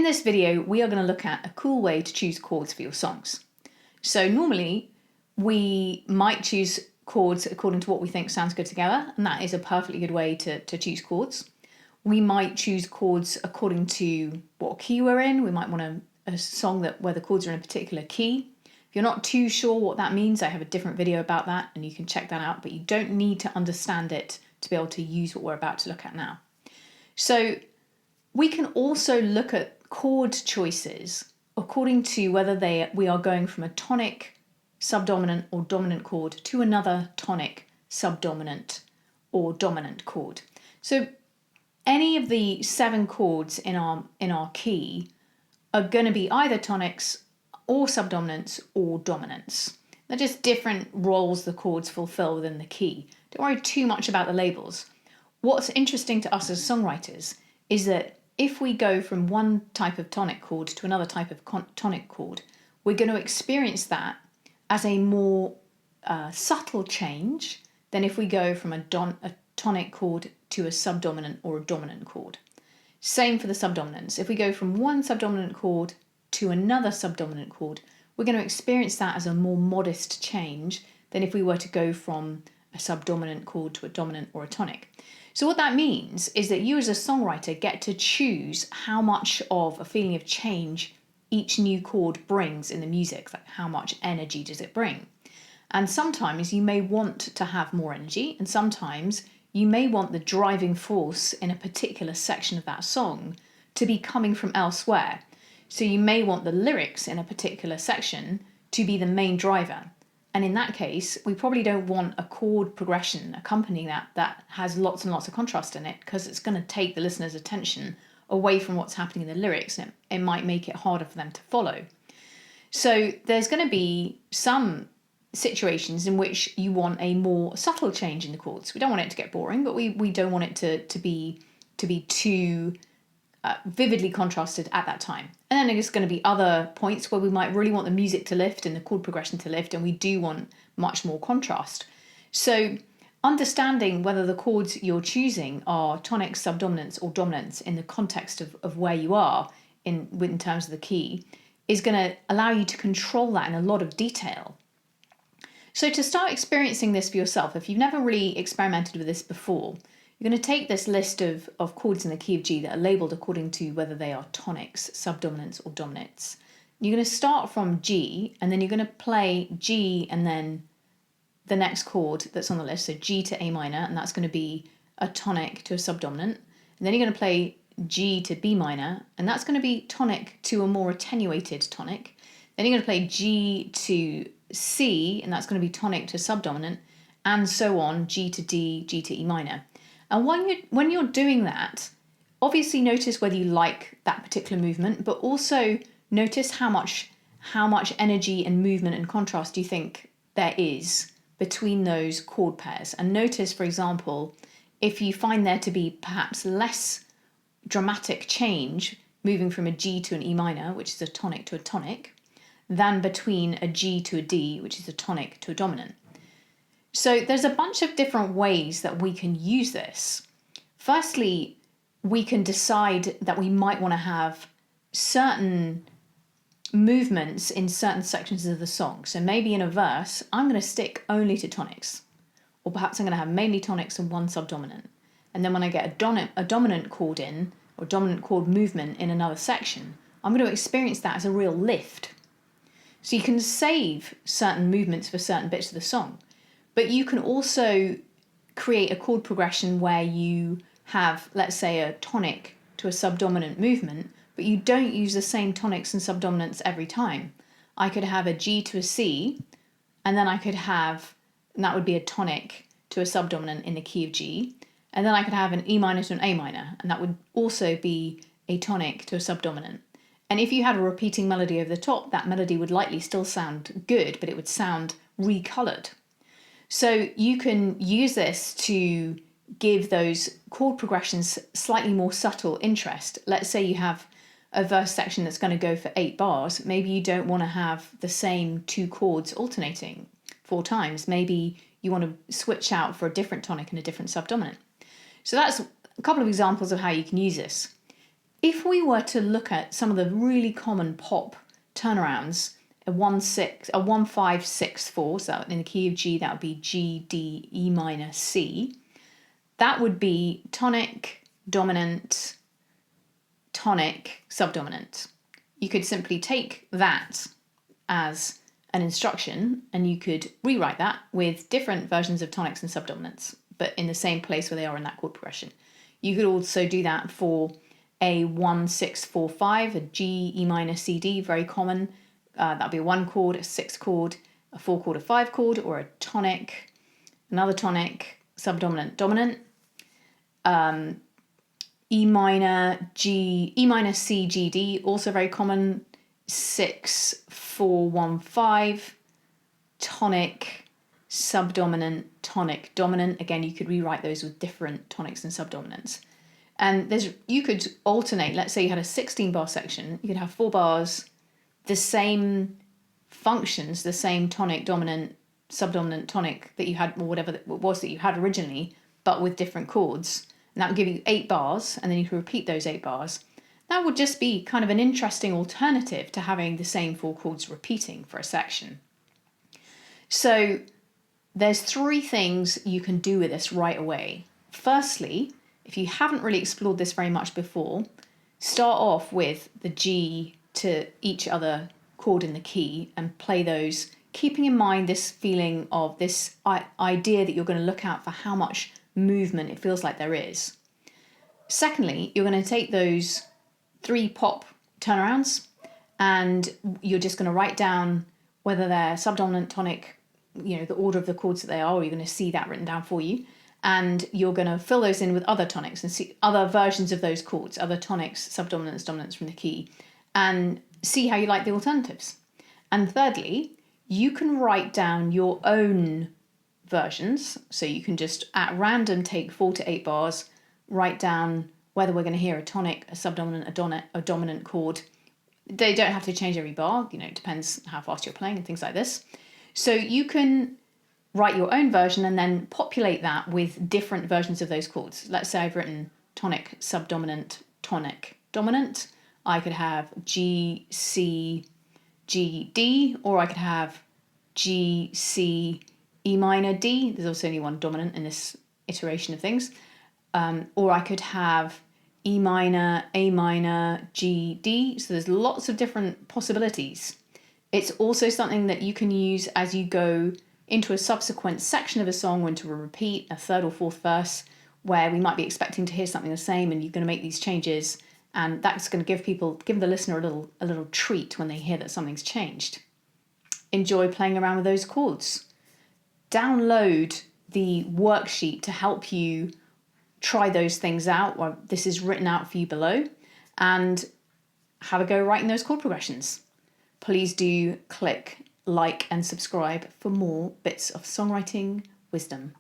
this video, we are going to look at a cool way to choose chords for your songs. So normally we might choose chords according to what we think sounds good together, and that is a perfectly good way to choose chords. We might choose chords according to what key we're in. We might want a song where the chords are in a particular key. If you're not too sure what that means, I have a different video about that and you can check that out, but you don't need to understand it to be able to use what we're about to look at now. So we can also look at chord choices according to whether we are going from a tonic, subdominant or dominant chord to another tonic, subdominant or dominant chord. So any of the 7 chords in our key are going to be either tonics or subdominants or dominants. They're just different roles the chords fulfill within the key. Don't worry too much about the labels. What's interesting to us as songwriters is that if we go from one type of tonic chord to another type of tonic chord, we're going to experience that as a more subtle change than if we go from a tonic chord to a subdominant or a dominant chord. Same for the subdominants. If we go from one subdominant chord to another subdominant chord, we're going to experience that as a more modest change than if we were to go from a subdominant chord to a dominant or a tonic. So what that means is that you as a songwriter get to choose how much of a feeling of change each new chord brings in the music, like how much energy does it bring. And sometimes you may want to have more energy, and sometimes you may want the driving force in a particular section of that song to be coming from elsewhere. So you may want the lyrics in a particular section to be the main driver. And in that case, we probably don't want a chord progression accompanying that has lots and lots of contrast in it, because it's going to take the listener's attention away from what's happening in the lyrics, and it might make it harder for them to follow. So there's going to be some situations in which you want a more subtle change in the chords. We don't want it to get boring, but we don't want it to be too vividly contrasted at that time. And then there's going to be other points where we might really want the music to lift and the chord progression to lift, and we do want much more contrast. So understanding whether the chords you're choosing are tonics, subdominants or dominants in the context of where you are in terms of the key is going to allow you to control that in a lot of detail. So to start experiencing this for yourself, if you've never really experimented with this before, you're going to take this list of chords in the key of G that are labelled according to whether they are tonics, subdominants or dominants. You're going to start from G, and then you're going to play G and then the next chord that's on the list, so G to A minor, and that's going to be a tonic to a subdominant. And then you're going to play G to B minor, and that's going to be tonic to a more attenuated tonic. Then you're going to play G to C, and that's going to be tonic to subdominant, and so on, G to D, G to E minor. And when you're doing that, obviously notice whether you like that particular movement, but also notice how much energy and movement and contrast you think there is between those chord pairs. And notice, for example, if you find there to be perhaps less dramatic change moving from a G to an E minor, which is a tonic to a tonic, than between a G to a D, which is a tonic to a dominant. So there's a bunch of different ways that we can use this. Firstly, we can decide that we might want to have certain movements in certain sections of the song. So maybe in a verse, I'm going to stick only to tonics. Or perhaps I'm going to have mainly tonics and one subdominant. And then when I get a dominant chord in, or dominant chord movement in another section, I'm going to experience that as a real lift. So you can save certain movements for certain bits of the song. But you can also create a chord progression where you have, let's say, a tonic to a subdominant movement, but you don't use the same tonics and subdominants every time. I could have a G to a C, and then I could have, and that would be a tonic to a subdominant in the key of G, and then I could have an E minor to an A minor, and that would also be a tonic to a subdominant. And if you had a repeating melody over the top, that melody would likely still sound good, but it would sound recolored. So you can use this to give those chord progressions slightly more subtle interest. Let's say you have a verse section that's going to go for 8 bars. Maybe you don't want to have the same 2 chords alternating 4 times. Maybe you want to switch out for a different tonic and a different subdominant. So that's a couple of examples of how you can use this. If we were to look at some of the really common pop turnarounds, a 1-5-6-4, so in the key of G, that would be G, D, E minor, C. That would be tonic, dominant, tonic, subdominant. You could simply take that as an instruction and you could rewrite that with different versions of tonics and subdominants, but in the same place where they are in that chord progression. You could also do that for a 1-6-4-5, a G, E minor, C, D, very common. That would be a 1 chord, a 6 chord, a 4 chord, a 5 chord, or a tonic, another tonic, subdominant, dominant. E minor, G, E minor, C, G, D, also very common. 6-4-1-5, tonic, subdominant, tonic, dominant. Again, you could rewrite those with different tonics and subdominants. And you could alternate. Let's say you had a 16-bar section. You could have 4 bars, the same functions, the same tonic, dominant, subdominant, tonic that you had, or whatever it was that you had originally, but with different chords. And that would give you 8 bars, and then you could repeat those 8 bars. That would just be kind of an interesting alternative to having the same 4 chords repeating for a section. So there's 3 things you can do with this right away. Firstly, if you haven't really explored this very much before, start off with the G to each other chord in the key and play those, keeping in mind this feeling of this idea that you're going to look out for how much movement it feels like there is. Secondly, you're going to take those 3 pop turnarounds and you're just going to write down whether they're subdominant, tonic, the order of the chords that they are, or you're going to see that written down for you. And you're going to fill those in with other tonics and see other versions of those chords, other tonics, subdominants, dominants from the key, and see how you like the alternatives. And thirdly, you can write down your own versions. So you can just at random take 4 to 8 bars, write down whether we're going to hear a tonic, a subdominant, a dominant chord. They don't have to change every bar, it depends how fast you're playing and things like this. So you can write your own version and then populate that with different versions of those chords. Let's say I've written tonic, subdominant, tonic, dominant. I could have G, C, G, D, or I could have G, C, E minor, D. There's also only one dominant in this iteration of things. Or I could have E minor, A minor, G, D. So there's lots of different possibilities. It's also something that you can use as you go into a subsequent section of a song or into a repeat, a 3rd or 4th verse, where we might be expecting to hear something the same and you're going to make these changes. And that's going to give the listener a little treat when they hear that something's changed. Enjoy playing around with those chords. Download the worksheet to help you try those things out. Or this is written out for you below. And have a go writing those chord progressions. Please do click like and subscribe for more bits of songwriting wisdom.